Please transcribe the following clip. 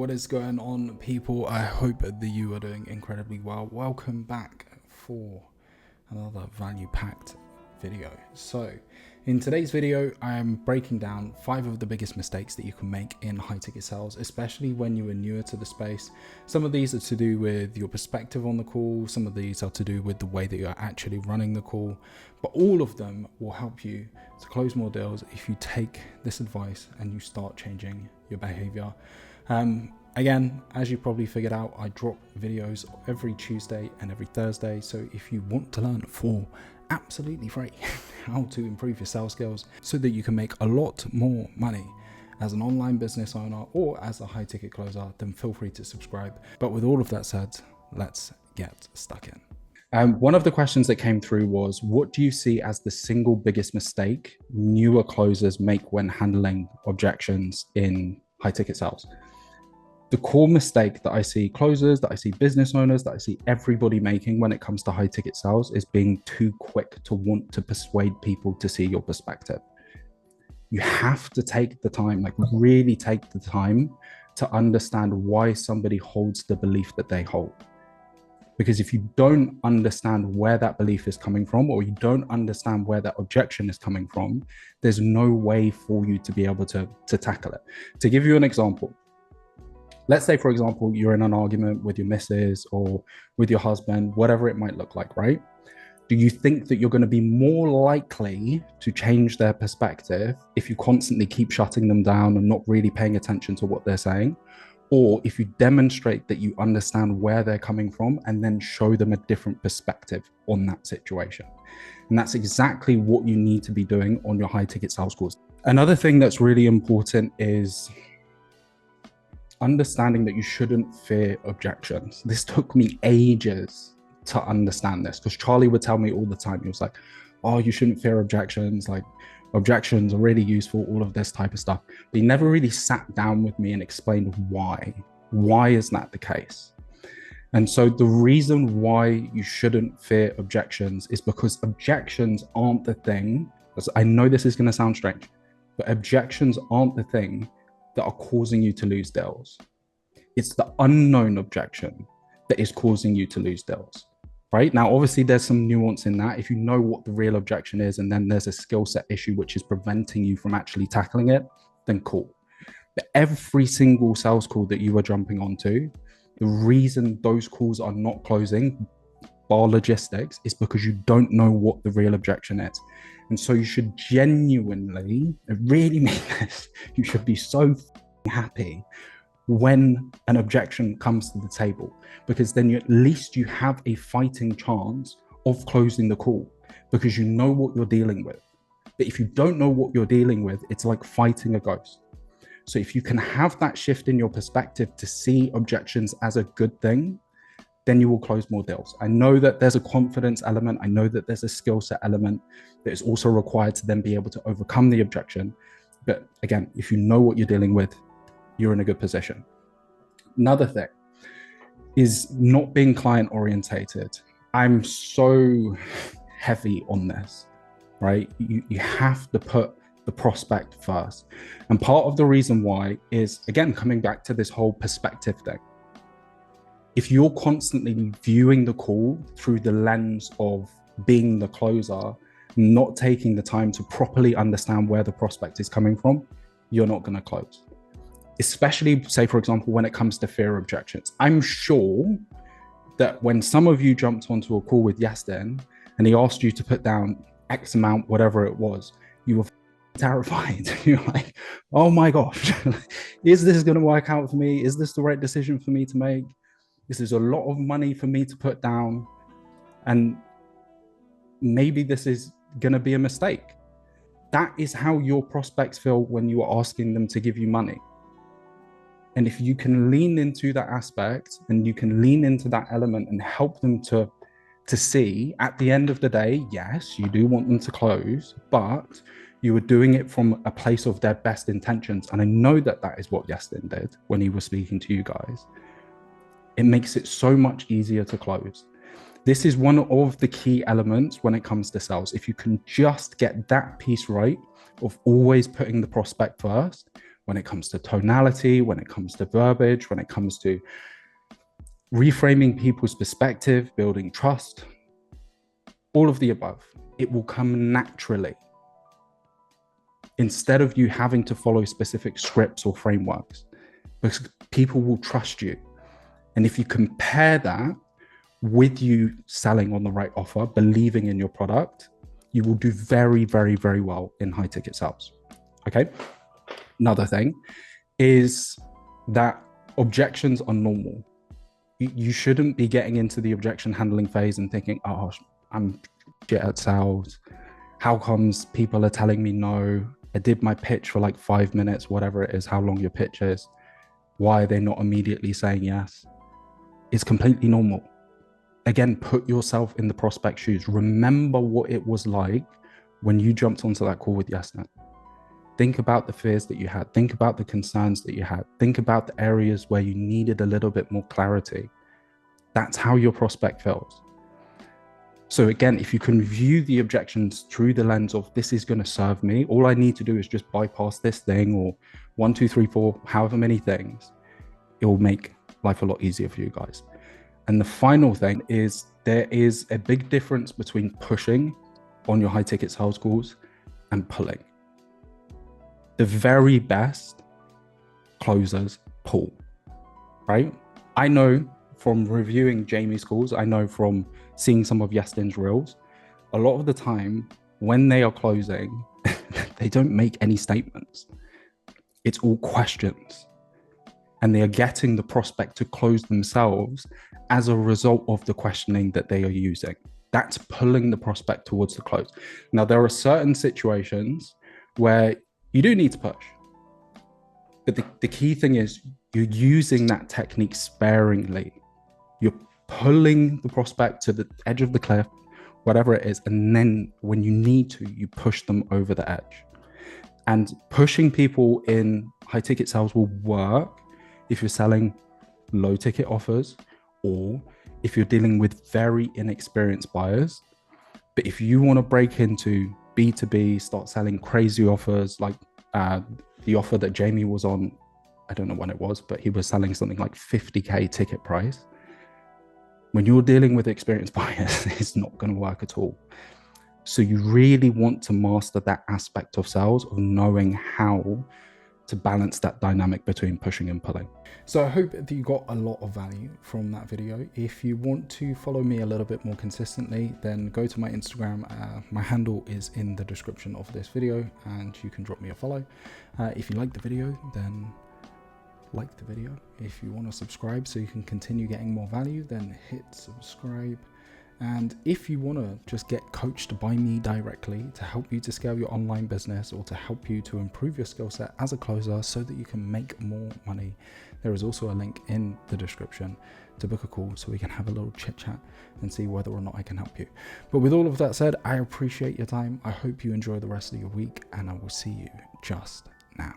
What is going on, people? I hope that you are doing incredibly well. Welcome back for another value-packed video. So in today's video, I am breaking down 5 of the biggest mistakes that you can make in high ticket sales, especially when you are newer to the space. Some of these are to do with your perspective on the call. Some of these are to do with the way that you're actually running the call, but all of them will help you to close more deals if you take this advice and you start changing your behavior. Again, as you probably figured out, I drop videos every Tuesday and every Thursday. So if you want to learn for absolutely free how to improve your sales skills so that you can make a lot more money as an online business owner or as a high ticket closer, then feel free to subscribe. But with all of that said, let's get stuck in. One of the questions that came through was, what do you see as the single biggest mistake newer closers make when handling objections in high ticket sales? The core mistake that I see closers, that I see business owners, that I see everybody making when it comes to high ticket sales is being too quick to want to persuade people to see your perspective. You have to take the time, like really take the time to understand why somebody holds the belief that they hold. Because if you don't understand where that belief is coming from, or you don't understand where that objection is coming from, there's no way for you to be able to tackle it. To give you an example, let's say, for example, you're in an argument with your missus or with your husband, whatever it might look like, right? Do you think that you're going to be more likely to change their perspective if you constantly keep shutting them down and not really paying attention to what they're saying? Or if you demonstrate that you understand where they're coming from and then show them a different perspective on that situation? And that's exactly what you need to be doing on your high ticket sales calls. Another thing that's really important is understanding that you shouldn't fear objections. This took me ages to understand this, because Charlie would tell me all the time, he was like, oh, you shouldn't fear objections, like objections are really useful, all of this type of stuff. But he never really sat down with me and explained why. Why is that the case? And so the reason why you shouldn't fear objections is because objections aren't the thing. I know this is going to sound strange, but objections aren't the thing that are causing you to lose deals. It's the unknown objection that is causing you to lose deals, right? Now, obviously there's some nuance in that. If you know what the real objection is, and then there's a skill set issue which is preventing you from actually tackling it, then cool. But every single sales call that you are jumping onto, the reason those calls are not closing, bar logistics, is because you don't know what the real objection is. And so you should genuinely, really mean this, you should be so happy when an objection comes to the table, because then at least you have a fighting chance of closing the call because you know what you're dealing with. But if you don't know what you're dealing with, it's like fighting a ghost. So if you can have that shift in your perspective to see objections as a good thing, then you will close more deals. I know that there's a confidence element. I know that there's a skill set element that is also required to then be able to overcome the objection. But again, if you know what you're dealing with, you're in a good position. Another thing is not being client orientated. I'm so heavy on this, right? You have to put the prospect first. And part of the reason why is, again, coming back to this whole perspective thing. If you're constantly viewing the call through the lens of being the closer, not taking the time to properly understand where the prospect is coming from, you're not going to close. Especially, say, for example, when it comes to fear objections. I'm sure that when some of you jumped onto a call with Yastin and he asked you to put down X amount, whatever it was, you were terrified. You're like, oh my gosh, is this going to work out for me? Is this the right decision for me to make? This is a lot of money for me to put down, and maybe this is going to be a mistake. That is how your prospects feel when you are asking them to give you money. And if you can lean into that aspect and you can lean into that element and help them to see at the end of the day, yes, you do want them to close, but you are doing it from a place of their best intentions. And I know that that is what Yastin did when he was speaking to you guys. It makes it so much easier to close. This is one of the key elements when it comes to sales. If you can just get that piece right of always putting the prospect first, when it comes to tonality, when it comes to verbiage, when it comes to reframing people's perspective, building trust, all of the above. It will come naturally instead of you having to follow specific scripts or frameworks, because people will trust you. And if you compare that with you selling on the right offer, believing in your product, you will do very, very, very well in high ticket sales. Okay. Another thing is that objections are normal. You shouldn't be getting into the objection handling phase and thinking, oh, I'm shit at sales. How comes people are telling me no? I did my pitch for like 5 minutes, whatever it is, how long your pitch is. Why are they not immediately saying yes? It's completely normal. Again, put yourself in the prospect shoes. Remember what it was like when you jumped onto that call with YesNet. Think about the fears that you had. Think about the concerns that you had. Think about the areas where you needed a little bit more clarity. That's how your prospect feels. So again, if you can view the objections through the lens of this is going to serve me, all I need to do is just bypass this thing, or 1, 2, 3, 4, however many things, it will make life a lot easier for you guys. And the final thing is there is a big difference between pushing on your high ticket sales calls and pulling. The very best closers pull, right? I know from reviewing Jamie's calls, I know from seeing some of Yestin's reels, a lot of the time when they are closing, they don't make any statements. It's all questions. And they are getting the prospect to close themselves as a result of the questioning that they are using. That's pulling the prospect towards the close. Now, there are certain situations where you do need to push. But the key thing is you're using that technique sparingly. You're pulling the prospect to the edge of the cliff, whatever it is. And then when you need to, you push them over the edge. And pushing people in high ticket sales will work if you're selling low ticket offers, or if you're dealing with very inexperienced buyers. But if you want to break into B2B, start selling crazy offers, like the offer that Jamie was on, I don't know when it was, but he was selling something like 50K ticket price. When you're dealing with experienced buyers, it's not going to work at all. So you really want to master that aspect of sales, of knowing how to balance that dynamic between pushing and pulling. So I hope that you got a lot of value from that video. If you want to follow me a little bit more consistently, then go to my Instagram. My handle is in the description of this video and you can drop me a follow. If you like the video, then like the video. If you want to subscribe so you can continue getting more value, then hit subscribe. And if you want to just get coached by me directly to help you to scale your online business, or to help you to improve your skill set as a closer so that you can make more money, there is also a link in the description to book a call so we can have a little chit chat and see whether or not I can help you. But with all of that said, I appreciate your time. I hope you enjoy the rest of your week, and I will see you just now.